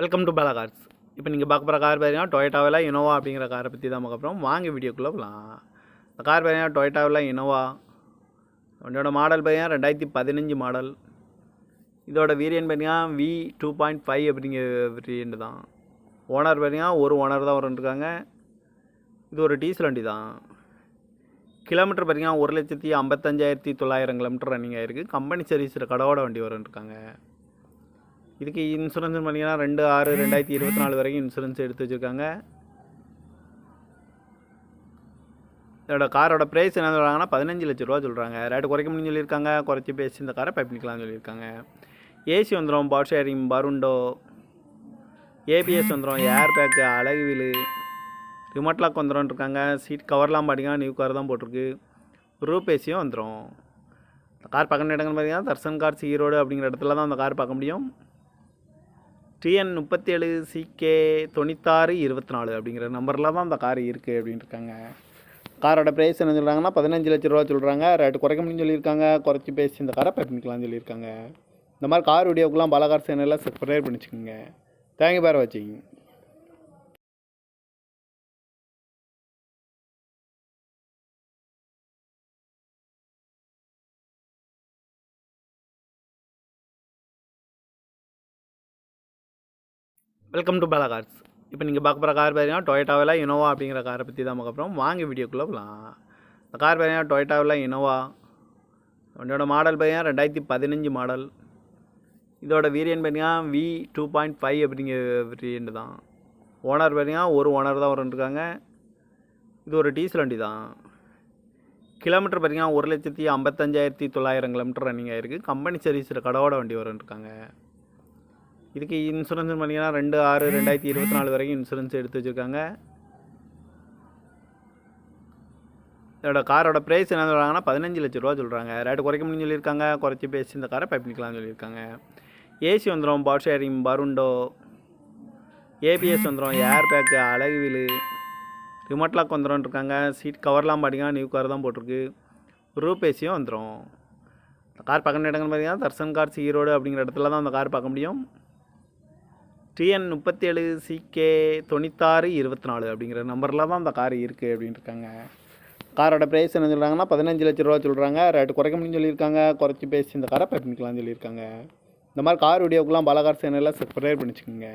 Welcome to Bala cars. இப்போ நீங்கள் பார்க்க போகிற கார் பார்த்தீங்கன்னா டொயோட்டாவில் இனோவா அப்படிங்கிற காரை பற்றி தான் பார்க்க போகிறோம். வாங்க வீடியோக்குள்ளே போகலாம். இந்த கார் பார்த்தீங்கன்னா டொயோட்டாவில் இனோவா. வண்டியோட மாடல் பார்த்தீங்கன்னா 2015 மாடல். இதோட வேரியன்ட் பார்த்தீங்கன்னா V2.5 அப்படிங்கிற வேரியன்ட் தான். ஓனர் பார்த்தீங்கன்னா ஒரு ஓனர் தான் இருக்காங்க. இது ஒரு டீசல் வண்டி தான். கிலோமீட்டர் பார்த்தீங்கன்னா 1,55,900 கிலோமீட்டர் ரன்னிங் ஆகிருக்கு. கம்பெனி சர்வீஸில் கடவோட வண்டி இருக்காங்க. இதுக்கு இன்சூரன்ஸ் பண்ணிங்கன்னா 2/6/2024 வரைக்கும் இன்சூரன்ஸ் எடுத்து வச்சுருக்காங்க. இதோட காரோட ப்ரைஸ் என்ன சொல்கிறாங்கன்னா 15 லட்ச ரூபா சொல்கிறாங்க. ரேட்டு குறைக்க முடியும்னு சொல்லியிருக்காங்க. குறைச்சி பேசி இந்த காரை பண்ணிக்கலாம்னு சொல்லியிருக்காங்க. ஏசி வந்துடும், பவர் ஷேரிங், பருண்டோ, ஏபிஎஸ் வந்துடும், ஏர் பேக்கு, அழகு வீலு, ரிமோட் லாக் வந்துடும் இருக்காங்க. சீட் கவர்லாம் பார்த்தீங்கன்னா நியூ கார் தான் போட்டிருக்கு. ரூப் ஏசியும் வந்துடும். இந்த கார் பார்க்க இடங்கள் பார்த்தீங்கன்னா தர்சன் கார்ஸ் ஈரோடு அப்படிங்கிற இடத்துல தான் அந்த கார் பார்க்க முடியும். TN 37 CK 9624 அப்படிங்கிற நம்பரில் தான் அந்த கார் இருக்குது அப்படின்னு இருக்காங்க. காரோட ப்ரைஸ் என்ன சொல்கிறாங்கன்னா 15 லட்ச ரூபா சொல்கிறாங்க. ரேட்டு குறைக்க முடியும்னு சொல்லியிருக்காங்க. குறைச்சி பேசி இந்த காரை பண்ணிக்கலாம்னு சொல்லியிருக்காங்க. இந்த மாதிரி கார் வீடியோக்கெலாம் பாலா கார் சேனலில் சப்ஸ்கிரைப் பண்ணிச்சுக்கோங்க. தேங்க்யூ ஃபார் வாட்சிங். Welcome to Bala cars. இப்போ நீங்கள் பார்க்க போகிற கார் பார்த்தீங்கன்னா டொயோட்டாவில் இனோவா அப்படிங்கிற காரை பற்றி தான் பார்க்க போகிறோம். வாங்க வீடியோக்குள்ளே போகலாம். இந்த கார் பார்த்தீங்கன்னா டொயோட்டாவில் இனோவா. வண்டியோட மாடல் பார்த்தீங்கன்னா 2015 மாடல். இதோட வேரியன்ட் பார்த்தீங்கன்னா V2.5 அப்படிங்கிற வேரியன்ட் தான். ஓனர் பார்த்தீங்கன்னா ஒரு ஓனர் தான் இருக்காங்க. இது ஒரு டீசல் வண்டி தான். கிலோமீட்டர் பார்த்தீங்கன்னா 1,55,900 கிலோமீட்டர் ரன்னிங் ஆகிருக்கு. கம்பெனி சர்வீஸில் கடவோட வண்டி இருக்காங்க. இதுக்கு இன்சூரன்ஸ் பண்ணிங்கன்னா 2/6/2024 வரைக்கும் இன்சூரன்ஸ் எடுத்து வச்சுருக்காங்க. இதோட காரோட ப்ரைஸ் என்ன சொல்கிறாங்கன்னா 15 லட்ச ரூபா சொல்கிறாங்க. ரேட்டு குறைக்க முடியும்னு சொல்லியிருக்காங்க. குறைச்சி பேசி இந்த காரை பண்ணிக்கலாம்னு சொல்லியிருக்காங்க. ஏசி வந்துடும், பவர் ஷேரிங், பருண்டோ, ஏபிஎஸ் வந்துடும், ஏர் பேக்கு, அழகு வீலு, ரிமோட் லாக் வந்துடும் இருக்காங்க. சீட் கவர்லாம் பார்த்தீங்கன்னா நியூ கார் தான் போட்டிருக்கு. ரூப் ஏசியும் வந்துடும். இந்த கார் பார்க்க இடங்கள் பார்த்தீங்கன்னா தர்சன் கார்ஸ் ஈரோடு அப்படிங்கிற இடத்துல தான் அந்த கார் பார்க்க முடியும். TN 37 CK 9624 அப்படிங்கிற நம்பரில் தான் அந்த கார் இருக்குது அப்படின்னு இருக்காங்க. காரோட ப்ரைஸ் என்ன சொல்கிறாங்கன்னா 15 லட்ச ரூபா சொல்கிறாங்க. ரேட்டு குறைக்க முடியும்னு சொல்லியிருக்காங்க. குறைச்சி பேசி இந்த காரை பண்ணிக்கலாம்னு சொல்லியிருக்காங்க. இந்த மாதிரி கார் வீடியோக்கெலாம் பாலா கார் சேனலில் சப்ஸ்கிரைப் பண்ணிச்சுக்கோங்க.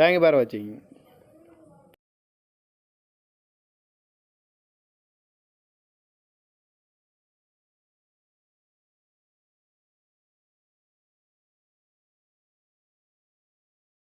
தேங்க்யூ ஃபார் வாட்சிங்.